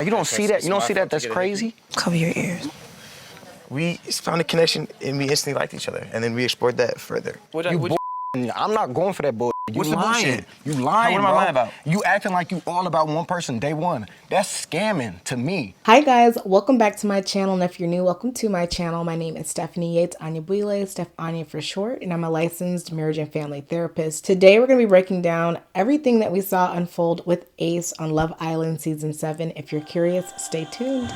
You don't see that? You don't see that? That's crazy. Cover your ears. We found a connection and we instantly liked each other, and then we explored that further. I'm not going for that bull. You What's the lying. bullshit? You lying, What am I bro. lying about? You acting like you all about one person day one. That's scamming to me. Hi guys, welcome back to my channel, and if you're new, welcome to my channel. My name is Stephanie Yates Anya Bouile, Steph Anya for short, and I'm a licensed marriage and family therapist. Today we're going to be breaking down everything that we saw unfold with Ace on Love Island Season 7. If you're curious, stay tuned.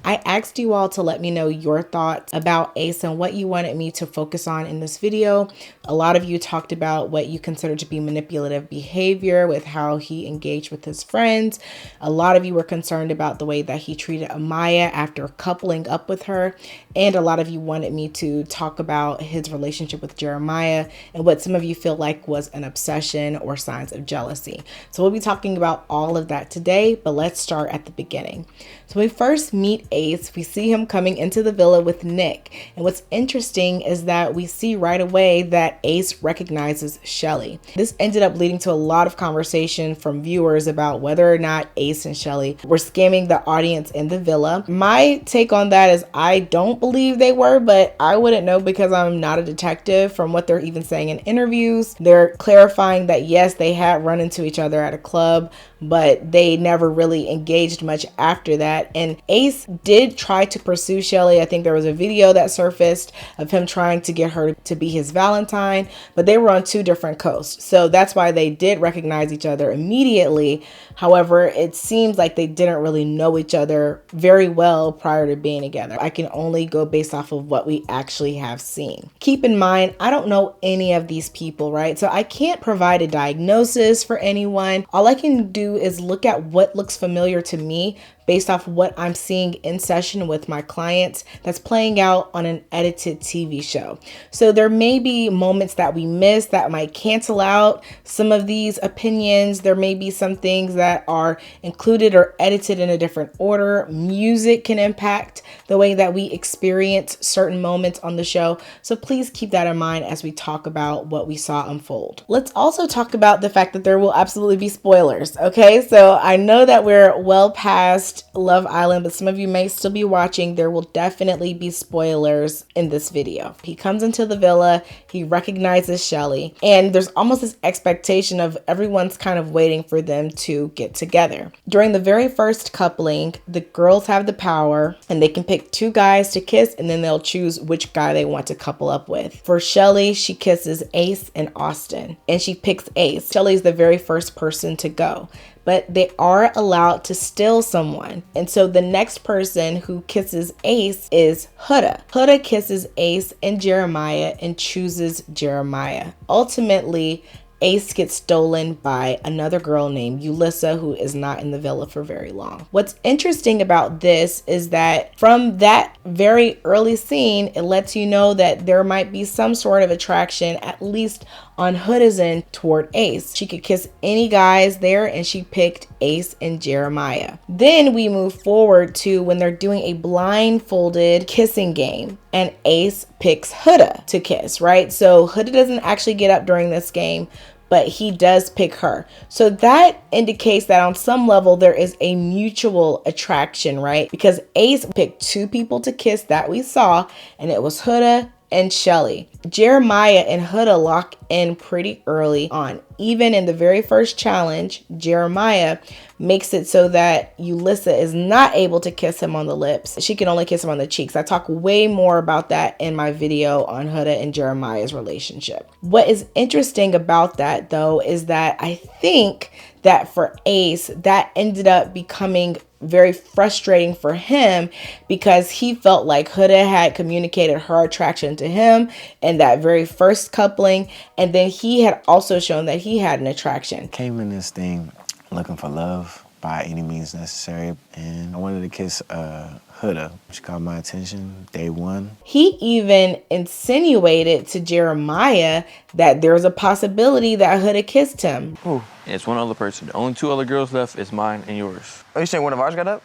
I asked you all to let me know your thoughts about Ace and what you wanted me to focus on in this video. A lot of you talked about what you consider to be manipulative behavior with how he engaged with his friends. A lot of you were concerned about the way that he treated Amaya after coupling up with her. And a lot of you wanted me to talk about his relationship with Jeremiah and what some of you feel like was an obsession or signs of jealousy. So we'll be talking about all of that today, but let's start at the beginning. So when we first meet Ace, we see him coming into the villa with Nick. And what's interesting is that we see right away that Ace recognizes Shelly. This ended up leading to a lot of conversation from viewers about whether or not Ace and Shelly were scamming the audience in the villa. My take on that is I don't believe they were, but I wouldn't know because I'm not a detective. From what they're even saying in interviews, they're clarifying that yes, they had run into each other at a club, but they never really engaged much after that. And Ace did try to pursue Shelly. I think there was a video that surfaced of him trying to get her to be his Valentine, but they were on two different coasts. So that's why they did recognize each other immediately. However, it seems like they didn't really know each other very well prior to being together. I can only go based off of what we actually have seen. Keep in mind, I don't know any of these people, right? So I can't provide a diagnosis for anyone. All I can do is look at what looks familiar to me based off what I'm seeing in session with my clients that's playing out on an edited TV show. So there may be moments that we miss that might cancel out some of these opinions. There may be some things that are included or edited in a different order. Music can impact the way that we experience certain moments on the show. So please keep that in mind as we talk about what we saw unfold. Let's also talk about the fact that there will absolutely be spoilers. Okay, so I know that we're well past Love Island, but some of you may still be watching. There will definitely be spoilers in this video. He comes into the villa, he recognizes Shelly, and there's almost this expectation of everyone's kind of waiting for them to get together. During the very first coupling, the girls have the power and they can pick two guys to kiss, and then they'll choose which guy they want to couple up with. For Shelly, she kisses Ace and Austin, and she picks Ace. Shelly's the very first person to go, but they are allowed to steal someone. And so the next person who kisses Ace is Huda. Huda kisses Ace and Jeremiah and chooses Jeremiah. Ultimately, Ace gets stolen by another girl named Yulissa, who is not in the villa for very long. What's interesting about this is that from that very early scene, it lets you know that there might be some sort of attraction, at least on Huda's end, toward Ace. She could kiss any guys there, and she picked Ace and Jeremiah. Then we move forward to when they're doing a blindfolded kissing game, and Ace picks Huda to kiss, right? So Huda doesn't actually get up during this game, but he does pick her. So that indicates that on some level there is a mutual attraction, right? Because Ace picked two people to kiss that we saw, and it was Huda and Shelly. Jeremiah and Huda lock in pretty early on. Even in the very first challenge, Jeremiah makes it so that Yulissa is not able to kiss him on the lips. She can only kiss him on the cheeks. I talk way more about that in my video on Huda and Jeremiah's relationship. What is interesting about that, though, is that I think that for Ace, that ended up becoming very frustrating for him because he felt like Huda had communicated her attraction to him in that very first coupling, and then he had also shown that he had an attraction. Came in this thing looking for love by any means necessary, and I wanted to kiss Huda. She caught my attention day one. He even insinuated to Jeremiah that there was a possibility that Huda kissed him. Who? It's one other person. The only two other girls left is mine and yours. Oh, you saying one of ours got up?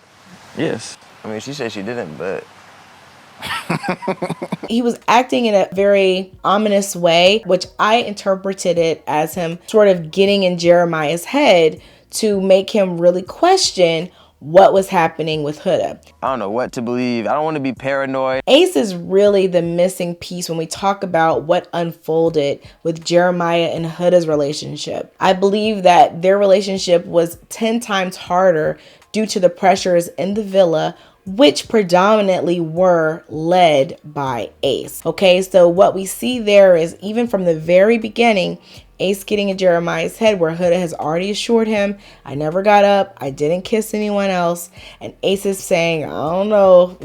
Yes. I mean, she said she didn't, but He was acting in a very ominous way, which I interpreted it as him sort of getting in Jeremiah's head to make him really question what was happening with Huda. I don't know what to believe. I don't want to be paranoid. Ace is really the missing piece when we talk about what unfolded with Jeremiah and Huda's relationship. I believe that their relationship was 10 times harder due to the pressures in the villa, which predominantly were led by Ace. Okay, so what we see there is, even from the very beginning, Ace getting in Jeremiah's head, where Huda has already assured him, I never got up, I didn't kiss anyone else. And Ace is saying, I don't know,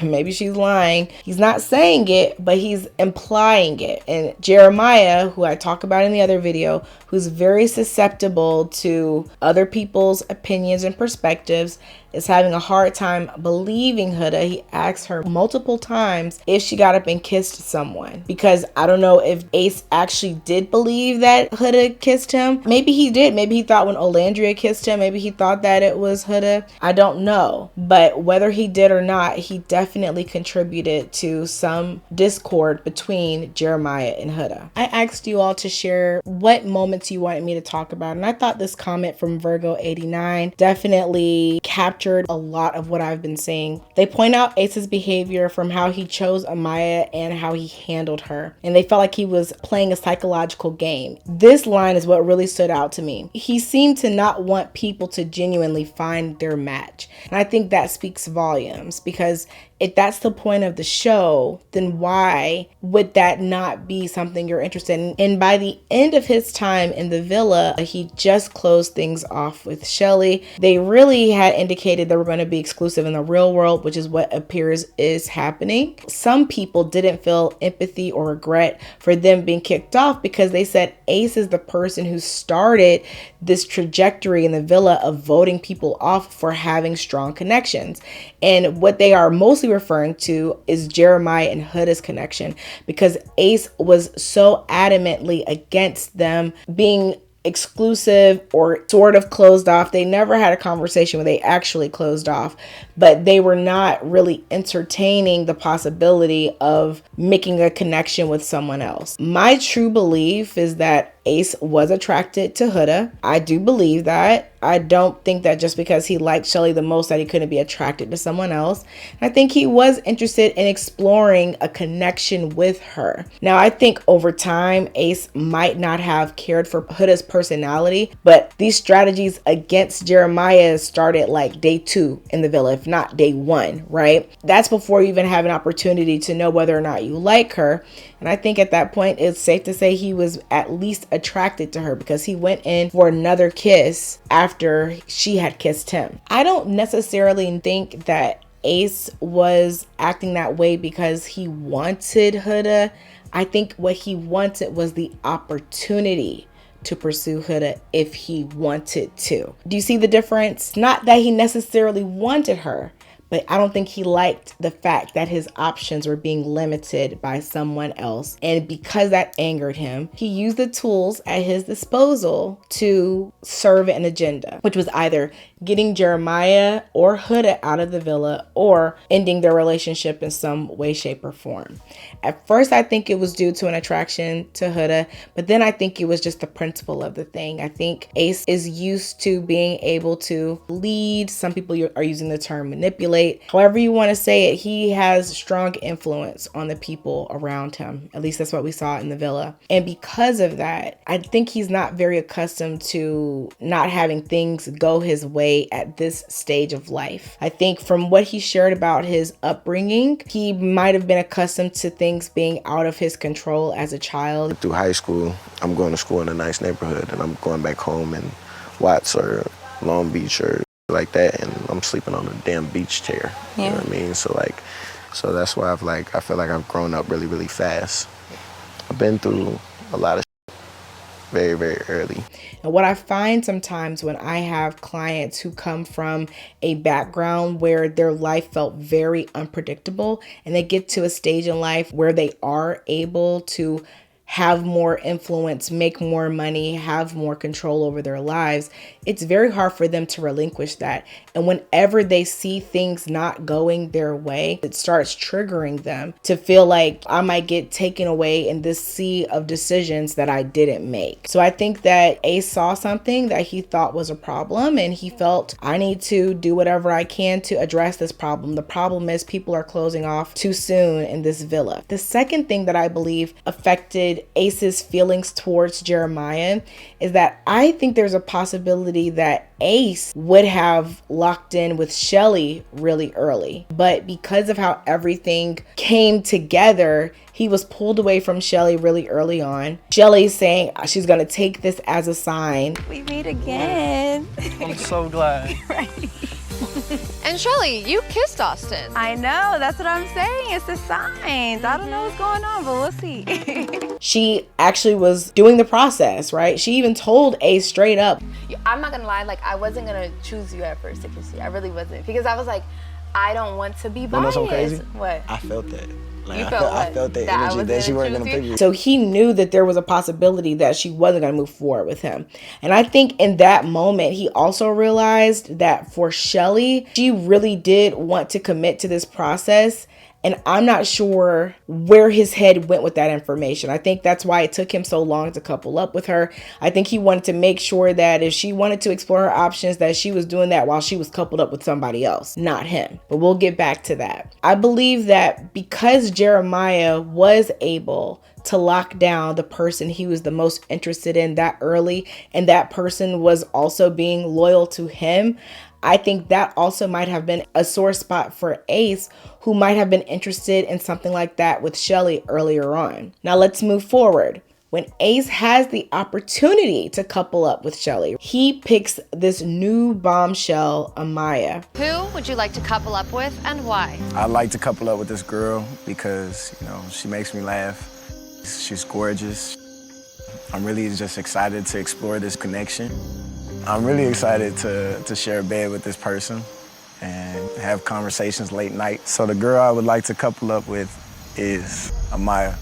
maybe she's lying. He's not saying it, but he's implying it. And Jeremiah, who I talk about in the other video, who's very susceptible to other people's opinions and perspectives, is having a hard time believing Huda. He asked her multiple times if she got up and kissed someone, because I don't know if Ace actually did believe that Huda kissed him. Maybe he did. Maybe he thought when Olandria kissed him, maybe he thought that it was Huda. I don't know. But whether he did or not, he definitely contributed to some discord between Jeremiah and Huda. I asked you all to share what moments you wanted me to talk about, and I thought this comment from Virgo89 definitely captured a lot of what I've been saying. They point out Ace's behavior from how he chose Amaya and how he handled her, and they felt like he was playing a psychological game. This line is what really stood out to me. He seemed to not want people to genuinely find their match, and I think that speaks volumes, because if that's the point of the show, then why would that not be something you're interested in? And by the end of his time in the villa, he just closed things off with Shelly. They really had indicated they were going to be exclusive in the real world, which is what appears is happening. Some people didn't feel empathy or regret for them being kicked off, because they said Ace is the person who started this trajectory in the villa of voting people off for having strong connections. And what they are mostly referring to is Jeremiah and Huda's connection, because Ace was so adamantly against them being exclusive or sort of closed off. They never had a conversation where they actually closed off, but they were not really entertaining the possibility of making a connection with someone else. My true belief is that Ace was attracted to Huda. I do believe that. I don't think that just because he liked Shelly the most that he couldn't be attracted to someone else. I think he was interested in exploring a connection with her. Now, I think over time, Ace might not have cared for Huda's personality, but these strategies against Jeremiah started like day 2 in the villa, if not day 1, right? That's before you even have an opportunity to know whether or not you like her. And I think at that point, it's safe to say he was at least attracted to her, because he went in for another kiss after she had kissed him. I don't necessarily think that Ace was acting that way because he wanted Huda. I think what he wanted was the opportunity to pursue Huda if he wanted to. Do you see the difference? Not that he necessarily wanted her, but I don't think he liked the fact that his options were being limited by someone else. And because that angered him, he used the tools at his disposal to serve an agenda, which was either getting Jeremiah or Huda out of the villa or ending their relationship in some way, shape, or form. At first, I think it was due to an attraction to Huda, but then I think it was just the principle of the thing. I think Ace is used to being able to lead. Some people are using the term manipulate. However you want to say it, he has strong influence on the people around him. At least that's what we saw in the villa. And because of that, I think he's not very accustomed to not having things go his way at this stage of life. I think from what he shared about his upbringing, he might have been accustomed to things being out of his control as a child. Through high school, I'm going to school in a nice neighborhood, and I'm going back home in Watts or Long Beach or like that, and I'm sleeping on a damn beach chair. You know what I mean? So that's why I feel like I've grown up really, really fast. I've been through a lot of very, very early. And what I find sometimes when I have clients who come from a background where their life felt very unpredictable, and they get to a stage in life where they are able to have more influence, make more money, have more control over their lives, it's very hard for them to relinquish that. And whenever they see things not going their way, it starts triggering them to feel like I might get taken away in this sea of decisions that I didn't make. So I think that Ace saw something that he thought was a problem, and he felt, I need to do whatever I can to address this problem. The problem is people are closing off too soon in this villa. The second thing that I believe affected Ace's feelings towards Jeremiah is that I think there's a possibility that Ace would have locked in with Shelly really early, but because of how everything came together, he was pulled away from Shelly really early on. Shelly's saying she's gonna take this as a sign. We meet again. I'm so glad. Right. And Shelly, you kissed Austin. I know, that's what I'm saying. It's the signs. I don't know what's going on, but we'll see. She actually was doing the process, right? She even told Ace straight up. I'm not gonna lie, like I wasn't gonna choose you at first to kiss you. I really wasn't, because I was like, I don't want to be biased. You know so crazy? What? I felt that. Like, You I felt I what? felt that That I energy was that she gonna wasn't gonna choose pick you? me. So he knew that there was a possibility that she wasn't going to move forward with him. And I think in that moment, he also realized that for Shelly, she really did want to commit to this process. And I'm not sure where his head went with that information. I think that's why it took him so long to couple up with her. I think he wanted to make sure that if she wanted to explore her options, that she was doing that while she was coupled up with somebody else, not him. But we'll get back to that. I believe that because Jeremiah was able to lock down the person he was the most interested in that early, and that person was also being loyal to him, I think that also might have been a sore spot for Ace, who might have been interested in something like that with Shelly earlier on. Now let's move forward. When Ace has the opportunity to couple up with Shelly, he picks this new bombshell, Amaya. Who would you like to couple up with and why? I like to couple up with this girl because, she makes me laugh. She's gorgeous. I'm really just excited to explore this connection. I'm really excited to share a bed with this person and have conversations late night. So the girl I would like to couple up with is Amaya.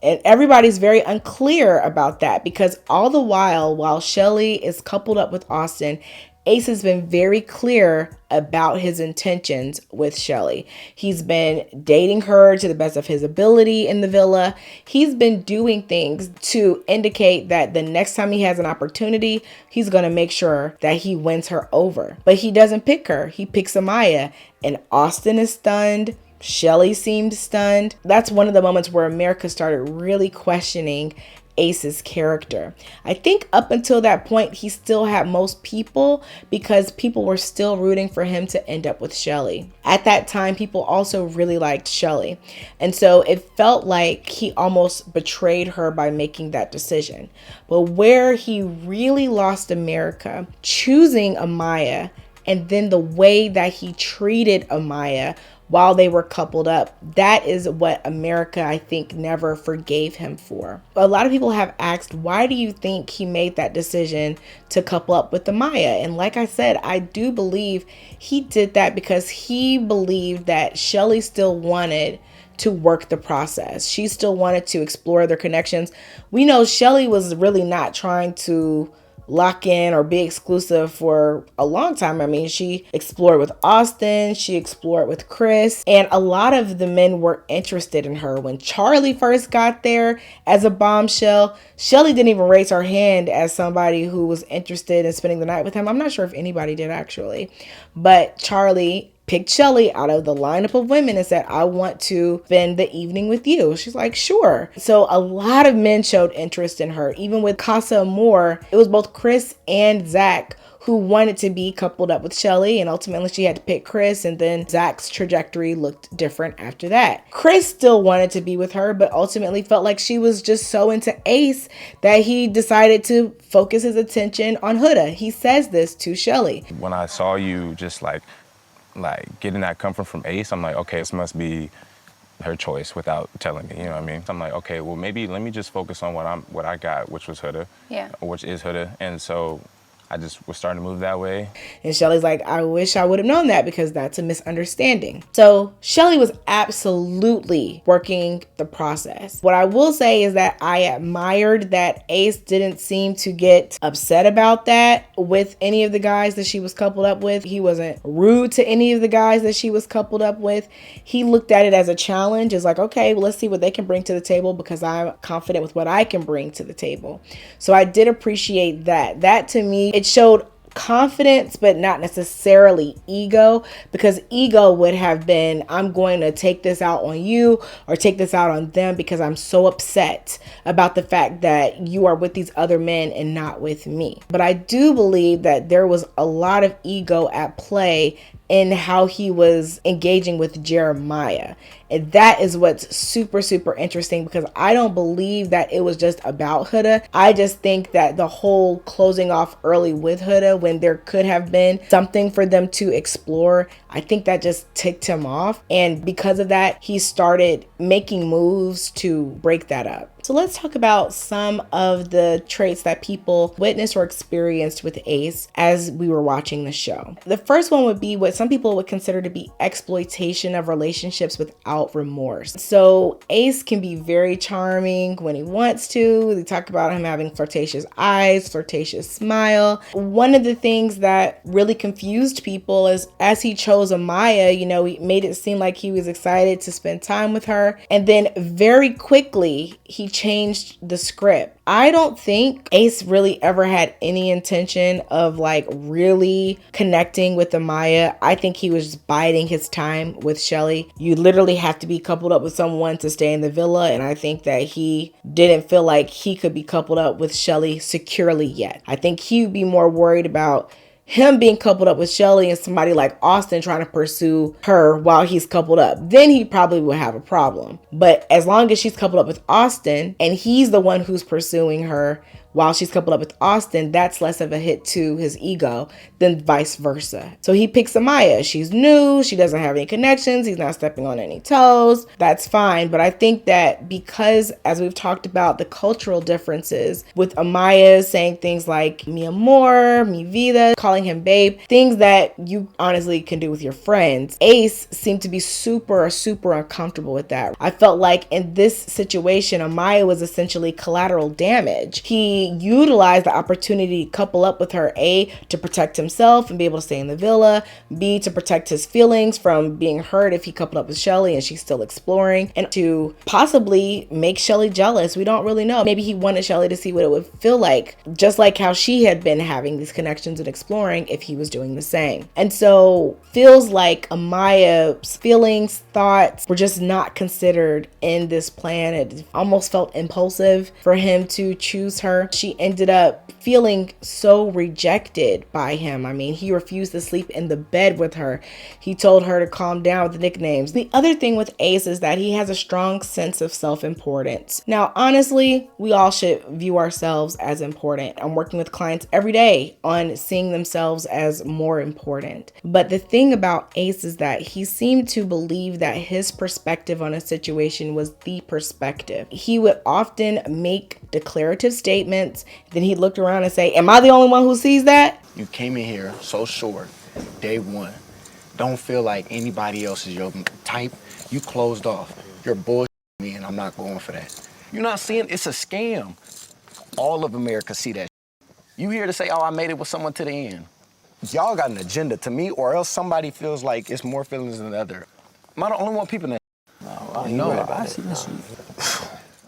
And everybody's very unclear about that because all the while Shelly is coupled up with Austin, Ace has been very clear about his intentions with Shelly. He's been dating her to the best of his ability in the villa. He's been doing things to indicate that the next time he has an opportunity, he's going to make sure that he wins her over. But he doesn't pick her. He picks Amaya, and Austin is stunned. Shelly seemed stunned. That's one of the moments where America started really questioning Ace's character. I think up until that point, he still had most people because people were still rooting for him to end up with Shelly. At that time, people also really liked Shelly. And so it felt like he almost betrayed her by making that decision. But where he really lost America, choosing Amaya, and then the way that he treated Amaya while they were coupled up, that is what America, I think, never forgave him for. A lot of people have asked, why do you think he made that decision to couple up with Amaya? And like I said, I do believe he did that because he believed that Shelly still wanted to work the process. She still wanted to explore their connections. We know Shelly was really not trying to lock in or be exclusive for a long time. I mean, she explored with Austin, she explored with Chris, and a lot of the men were interested in her. When Charlie first got there as a bombshell, Shelly didn't even raise her hand as somebody who was interested in spending the night with him. I'm not sure if anybody did actually, but Charlie picked Shelly out of the lineup of women and said, I want to spend the evening with you. She's like, sure. So a lot of men showed interest in her. Even with Casa Amor, it was both Chris and Zach who wanted to be coupled up with Shelly, and ultimately she had to pick Chris, and then Zach's trajectory looked different after that. Chris still wanted to be with her, but ultimately felt like she was just so into Ace that he decided to focus his attention on Huda. He says this to Shelly. When I saw you just like getting that comfort from Ace, I'm like, okay, this must be her choice without telling me, you know what I mean? I'm like, okay, well maybe let me just focus on what I got, which was Huda. Yeah. Which is Huda. And so I just was starting to move that way. And Shelly's like, I wish I would have known that because that's a misunderstanding. So Shelly was absolutely working the process. What I will say is that I admired that Ace didn't seem to get upset about that with any of the guys that she was coupled up with. He wasn't rude to any of the guys that she was coupled up with. He looked at it as a challenge. It's like, okay, well, let's see what they can bring to the table because I'm confident with what I can bring to the table. So I did appreciate that. That to me, it showed confidence, but not necessarily ego, because ego would have been, I'm going to take this out on you or take this out on them because I'm so upset about the fact that you are with these other men and not with me. But I do believe that there was a lot of ego at play in how he was engaging with Jeremiah. And that is what's super, super interesting, because I don't believe that it was just about Huda. I just think that the whole closing off early with Huda when there could have been something for them to explore, I think that just ticked him off. And because of that, he started making moves to break that up. So let's talk about some of the traits that people witnessed or experienced with Ace as we were watching the show. The first one would be what some people would consider to be exploitation of relationships without remorse. So Ace can be very charming when he wants to. They talk about him having flirtatious eyes, flirtatious smile. One of the things that really confused people is as he chose Amaya, you know, he made it seem like he was excited to spend time with her. And then very quickly, he changed the script. I don't think Ace really ever had any intention of like really connecting with Amaya. I think he was just biding his time with Shelly. You literally have to be coupled up with someone to stay in the villa, and I think that he didn't feel like he could be coupled up with Shelly securely yet. I think he would be more worried about him being coupled up with Shelly and somebody like Austin trying to pursue her while he's coupled up. Then he probably would have a problem. But as long as she's coupled up with Austin and he's the one who's pursuing her while she's coupled up with Austin, that's less of a hit to his ego than vice versa. So he picks Amaya. She's new. She doesn't have any connections. He's not stepping on any toes. That's fine. But I think that because, as we've talked about, the cultural differences with Amaya saying things like mi amor, mi vida, calling him babe, things that you honestly can do with your friends, Ace seemed to be super, super uncomfortable with that. I felt like in this situation, Amaya was essentially collateral damage. He utilized the opportunity to couple up with her, A, to protect himself and be able to stay in the villa, B, to protect his feelings from being hurt if he coupled up with Shelly and she's still exploring, and to possibly make Shelly jealous. We don't really know. Maybe he wanted Shelly to see what it would feel like, just like how she had been having these connections and exploring, if he was doing the same. And so feels like Amaya's feelings, thoughts were just not considered in this plan. It almost felt impulsive for him to choose her. She ended up feeling so rejected by him. I mean, he refused to sleep in the bed with her. He told her to calm down with the nicknames. The other thing with Ace is that he has a strong sense of self-importance. Now, honestly, we all should view ourselves as important. I'm working with clients every day on seeing themselves as more important. But the thing about Ace is that he seemed to believe that his perspective on a situation was the perspective. He would often make declarative statements. Then he'd look around and say, am I the only one who sees that? You came in here so short, day one. Don't feel like anybody else is your type. You closed off. You're bullshitting me, and I'm not going for that. You're not seeing it's a scam. All of America see that. You here to say, oh, I made it with someone to the end. Y'all got an agenda to me, or else somebody feels like it's more feelings than the other. Am I the only one peeping that? No, I see this.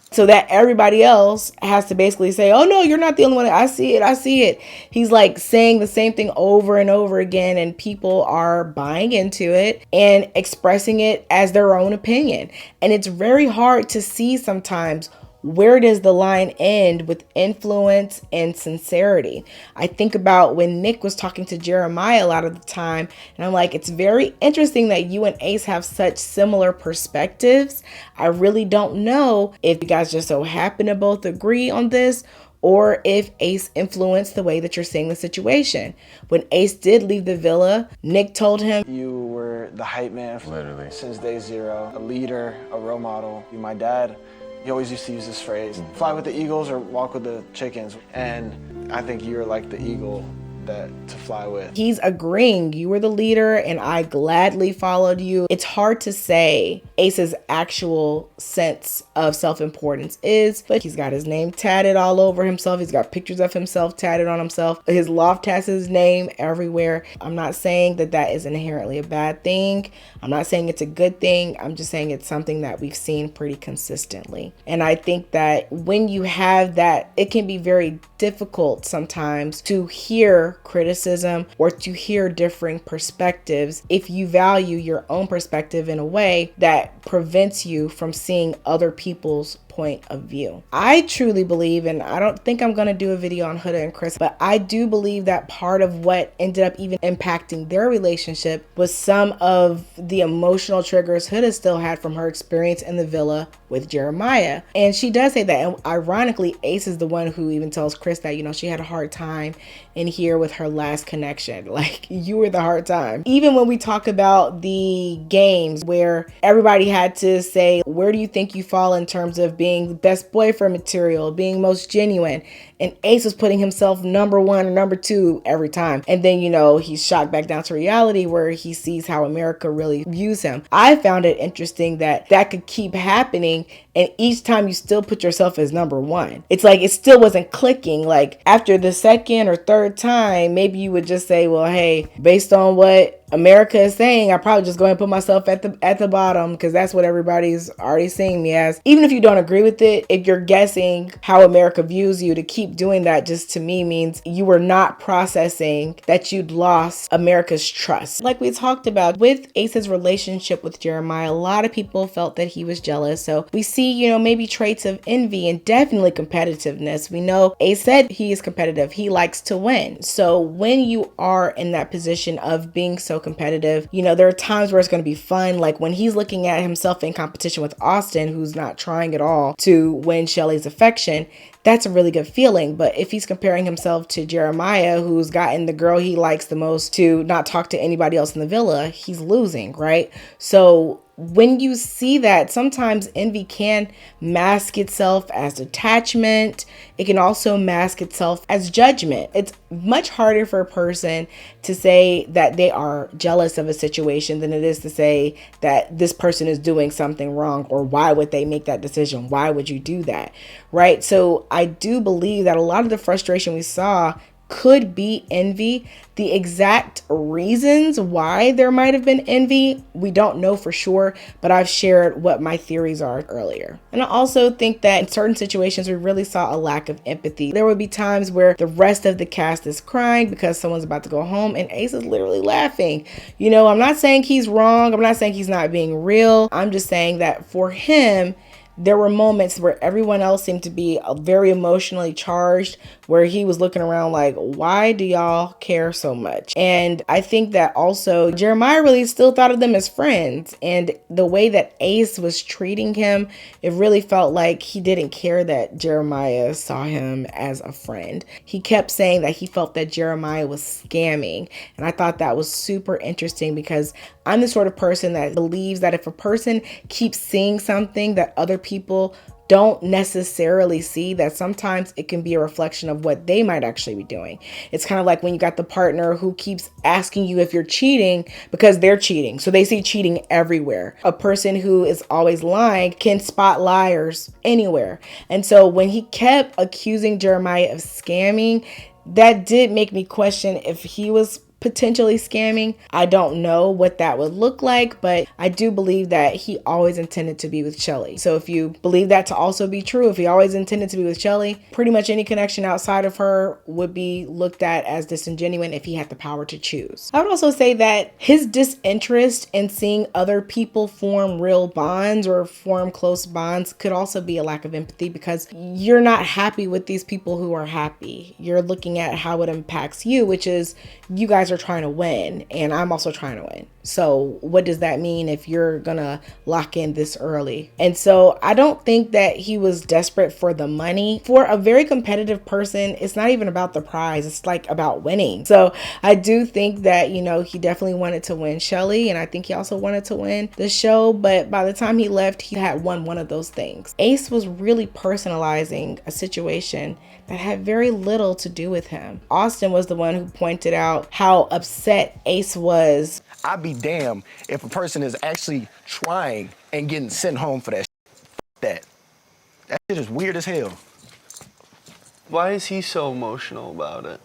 So that everybody else has to basically say, oh no, you're not the only one. I see it. I see it. He's like saying the same thing over and over again, and people are buying into it and expressing it as their own opinion. And it's very hard to see sometimes, where does the line end with influence and sincerity? I think about when Nick was talking to Jeremiah a lot of the time, and I'm like, it's very interesting that you and Ace have such similar perspectives. I really don't know if you guys just so happen to both agree on this, or if Ace influenced the way that you're seeing the situation. When Ace did leave the villa, Nick told him, You were the hype man Literally. since day zero, a leader, a role model. My dad, he always used to use this phrase, fly with the eagles or walk with the chickens. And I think you're like the eagle that to fly with. He's agreeing. You were the leader and I gladly followed you. It's hard to say Ace's actual sense of self-importance is, but he's got his name tatted all over himself. He's got pictures of himself tatted on himself. His loft has his name everywhere. I'm not saying that that is inherently a bad thing. I'm not saying it's a good thing. I'm just saying it's something that we've seen pretty consistently. And I think that when you have that, it can be very difficult sometimes to hear criticism or to hear differing perspectives if you value your own perspective in a way that prevents you from seeing other people's point of view. I truly believe, and I don't think I'm going to do a video on Huda and Chris, but I do believe that part of what ended up even impacting their relationship was some of the emotional triggers Huda still had from her experience in the villa with Jeremiah. And she does say that, and ironically, Ace is the one who even tells Chris that, you know, she had a hard time in here with her last connection. Like, you were the hard time. Even when we talk about the games where everybody had to say, where do you think you fall in terms of being the best boyfriend material, being most genuine? And Ace was putting himself number 1 or number 2 every time. And then, you know, he's shot back down to reality where he sees how America really views him. I found it interesting that that could keep happening. And each time you still put yourself as number 1. It's like it still wasn't clicking. Like after the second or third time, maybe you would just say, well, hey, based on what America is saying, I probably just go ahead and put myself at the bottom because that's what everybody's already seeing me as. Even if you don't agree with it, if you're guessing how America views you, to keep doing that just to me means you were not processing that you'd lost America's trust. Like we talked about with Ace's relationship with Jeremiah, a lot of people felt that he was jealous. So we see, you know, maybe traits of envy and definitely competitiveness. We know Ace said he is competitive. He likes to win. So when you are in that position of being so competitive, you know, there are times where it's going to be fun. Like when he's looking at himself in competition with Austin, who's not trying at all to win Shelly's affection, that's a really good feeling. But if he's comparing himself to Jeremiah, who's gotten the girl he likes the most to not talk to anybody else in the villa, he's losing, right? So when you see that, sometimes envy can mask itself as detachment. It can also mask itself as judgment. It's much harder for a person to say that they are jealous of a situation than it is to say that this person is doing something wrong, or why would they make that decision? Why would you do that? Right? So I do believe that a lot of the frustration we saw could be envy. The exact reasons why there might have been envy, we don't know for sure, but I've shared what my theories are earlier. And I also think that in certain situations, we really saw a lack of empathy. There would be times where the rest of the cast is crying because someone's about to go home and Ace is literally laughing. You know, I'm not saying he's wrong. I'm not saying he's not being real. I'm just saying that for him, there were moments where everyone else seemed to be very emotionally charged, where he was looking around like, why do y'all care so much? And I think that also Jeremiah really still thought of them as friends. And the way that Ace was treating him, it really felt like he didn't care that Jeremiah saw him as a friend. He kept saying that he felt that Jeremiah was scamming. And I thought that was super interesting because I'm the sort of person that believes that if a person keeps seeing something that other people don't necessarily see, that sometimes it can be a reflection of what they might actually be doing. It's kind of like when you got the partner who keeps asking you if you're cheating because they're cheating. So they see cheating everywhere. A person who is always lying can spot liars anywhere. And so when he kept accusing Jeremiah of scamming, that did make me question if he was potentially scamming. I don't know what that would look like, but I do believe that he always intended to be with Shelly. So if you believe that to also be true, if he always intended to be with Shelly, pretty much any connection outside of her would be looked at as disingenuous if he had the power to choose. I would also say that his disinterest in seeing other people form real bonds or form close bonds could also be a lack of empathy, because you're not happy with these people who are happy. You're looking at how it impacts you, which is you guys guys are trying to win and I'm also trying to win. So what does that mean if you're gonna lock in this early? And so I don't think that he was desperate for the money. For a very competitive person, it's not even about the prize. It's like about winning. So I do think that, you know, he definitely wanted to win Shelly, and I think he also wanted to win the show. But by the time he left, he had won one of those things. Ace was really personalizing a situation that had very little to do with him. Austin was the one who pointed out how upset Ace was. I'd be damned if a person is actually trying and getting sent home for that shit. That shit is weird as hell. Why is he so emotional about it?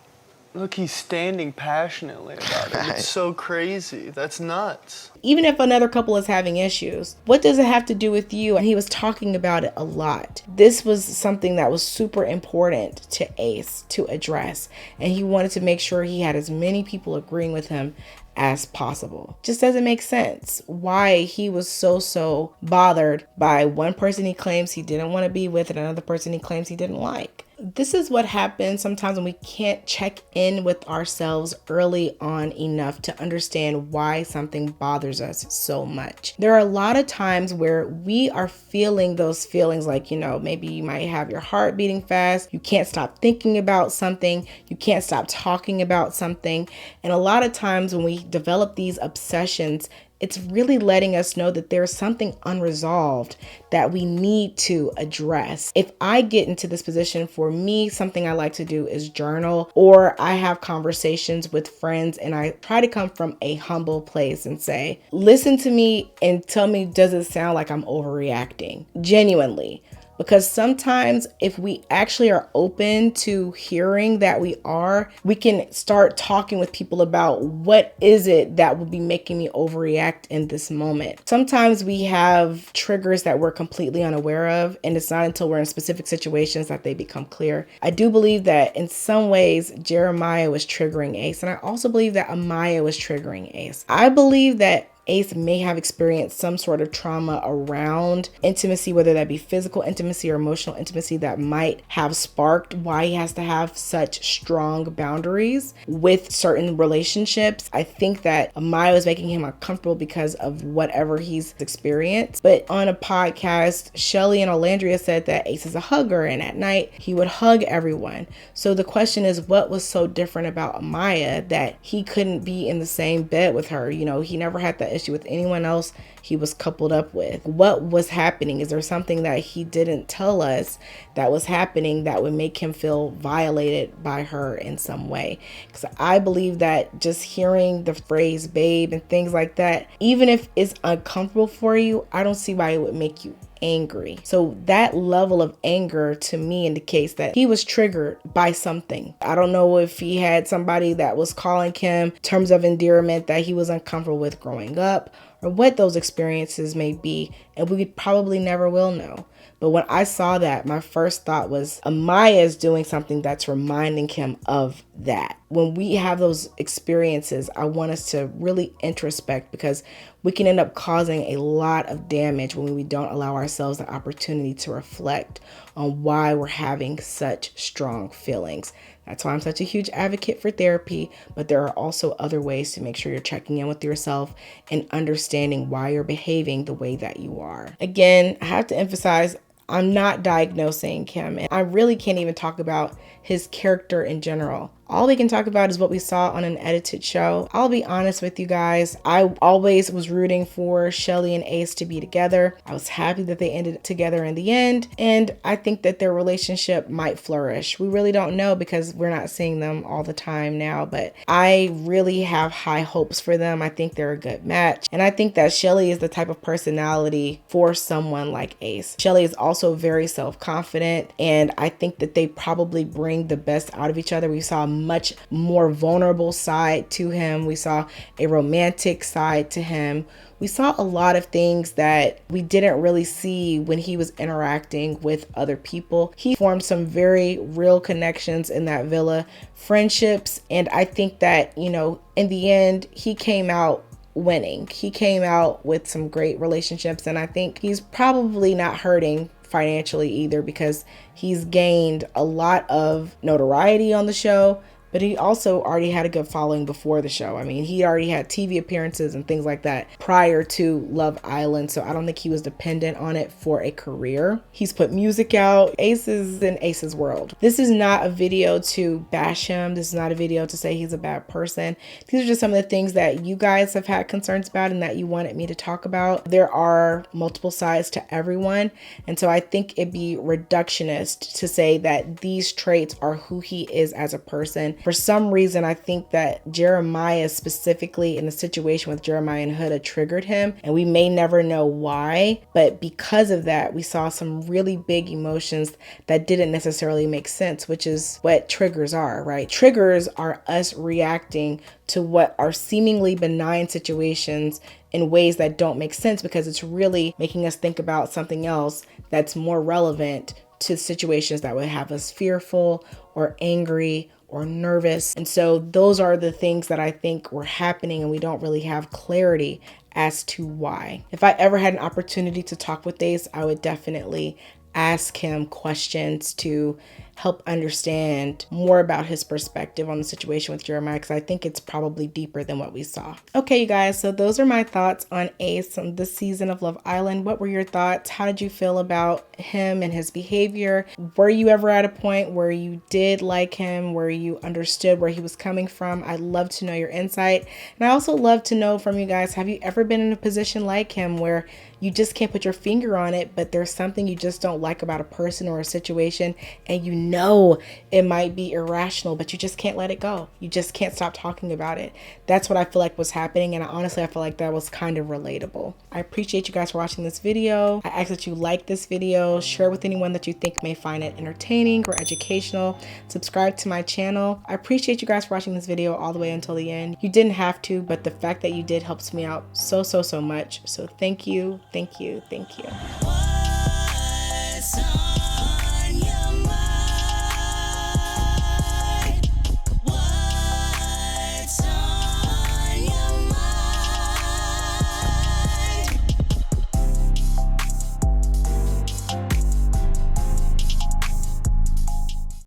Look, he's standing passionately about it. It's so crazy. That's nuts. Even if another couple is having issues, what does it have to do with you? And he was talking about it a lot. This was something that was super important to Ace to address. And he wanted to make sure he had as many people agreeing with him as possible. Just doesn't make sense why he was so bothered by one person he claims he didn't want to be with and another person he claims he didn't like. This is what happens sometimes when we can't check in with ourselves early on enough to understand why something bothers us so much. There are a lot of times where we are feeling those feelings like, you know, maybe you might have your heart beating fast, you can't stop thinking about something, you can't stop talking about something. And a lot of times when we develop these obsessions, it's really letting us know that there's something unresolved that we need to address. If I get into this position, for me, something I like to do is journal, or I have conversations with friends and I try to come from a humble place and say, listen to me and tell me, does it sound like I'm overreacting? Genuinely. Because sometimes if we actually are open to hearing that we can start talking with people about what is it that would be making me overreact in this moment. Sometimes we have triggers that we're completely unaware of, and it's not until we're in specific situations that they become clear. I do believe that in some ways Jeremiah was triggering Ace, and I also believe that Amaya was triggering Ace. I believe that Ace may have experienced some sort of trauma around intimacy, whether that be physical intimacy or emotional intimacy, that might have sparked why he has to have such strong boundaries with certain relationships. I think that Amaya was making him uncomfortable because of whatever he's experienced. But on a podcast, Shelly and Olandria said that Ace is a hugger, and at night he would hug everyone. So the question is, what was so different about Amaya that he couldn't be in the same bed with her? You know, he never had that issue with anyone else he was coupled up with. What was happening? Is there something that he didn't tell us that was happening that would make him feel violated by her in some way? Because I believe that just hearing the phrase babe and things like that, even if it's uncomfortable for you, I don't see why it would make you angry. So that level of anger to me indicates that he was triggered by something. I don't know if he had somebody that was calling him terms of endearment that he was uncomfortable with growing up, or what those experiences may be, and we probably never will know. But when I saw that, my first thought was Amaya is doing something that's reminding him of that. When we have those experiences, I want us to really introspect, because we can end up causing a lot of damage when we don't allow ourselves the opportunity to reflect on why we're having such strong feelings. That's why I'm such a huge advocate for therapy, but there are also other ways to make sure you're checking in with yourself and understanding why you're behaving the way that you are. Again, I have to emphasize, I'm not diagnosing him, and I really can't even talk about his character in general. All we can talk about is what we saw on an edited show. I'll be honest with you guys. I always was rooting for Shelly and Ace to be together. I was happy that they ended together in the end. And I think that their relationship might flourish. We really don't know because we're not seeing them all the time now. But I really have high hopes for them. I think they're a good match. And I think that Shelly is the type of personality for someone like Ace. Shelly is also very self-confident. And I think that they probably bring the best out of each other. We saw much more vulnerable side to him. We saw a romantic side to him. We saw a lot of things that we didn't really see when he was interacting with other people. He formed some very real connections in that villa, friendships, and I think that, you know, in the end, he came out winning. He came out with some great relationships, and I think he's probably not hurting financially either, because he's gained a lot of notoriety on the show, but he also already had a good following before the show. I mean, he already had TV appearances and things like that prior to Love Island, so I don't think he was dependent on it for a career. He's put music out. Ace is in Ace's world. This is not a video to bash him. This is not a video to say he's a bad person. These are just some of the things that you guys have had concerns about and that you wanted me to talk about. There are multiple sides to everyone, and so I think it'd be reductionist to say that these traits are who he is as a person. For some reason, I think that Jeremiah, specifically in the situation with Jeremiah and Huda, triggered him, and we may never know why, but because of that, we saw some really big emotions that didn't necessarily make sense, which is what triggers are, right? Triggers are us reacting to what are seemingly benign situations in ways that don't make sense, because it's really making us think about something else that's more relevant to situations that would have us fearful or angry or nervous. And so those are the things that I think were happening, and we don't really have clarity as to why. If I ever had an opportunity to talk with Ace, I would definitely ask him questions to help understand more about his perspective on the situation with Jeremiah, because I think it's probably deeper than what we saw. Okay, you guys, so those are my thoughts on Ace on this season of Love Island. What were your thoughts? How did you feel about him and his behavior? Were you ever at a point where you did like him, where you understood where he was coming from? I'd love to know your insight. And I also love to know from you guys, have you ever been in a position like him where you just can't put your finger on it, but there's something you just don't like about a person or a situation, and you know it might be irrational, but you just can't let it go. You just can't stop talking about it. That's what I feel like was happening, and honestly, I feel like that was kind of relatable. I appreciate you guys for watching this video. I ask that you like this video, share with anyone that you think may find it entertaining or educational, subscribe to my channel. I appreciate you guys for watching this video all the way until the end. You didn't have to, but the fact that you did helps me out so much. So thank you. Thank you.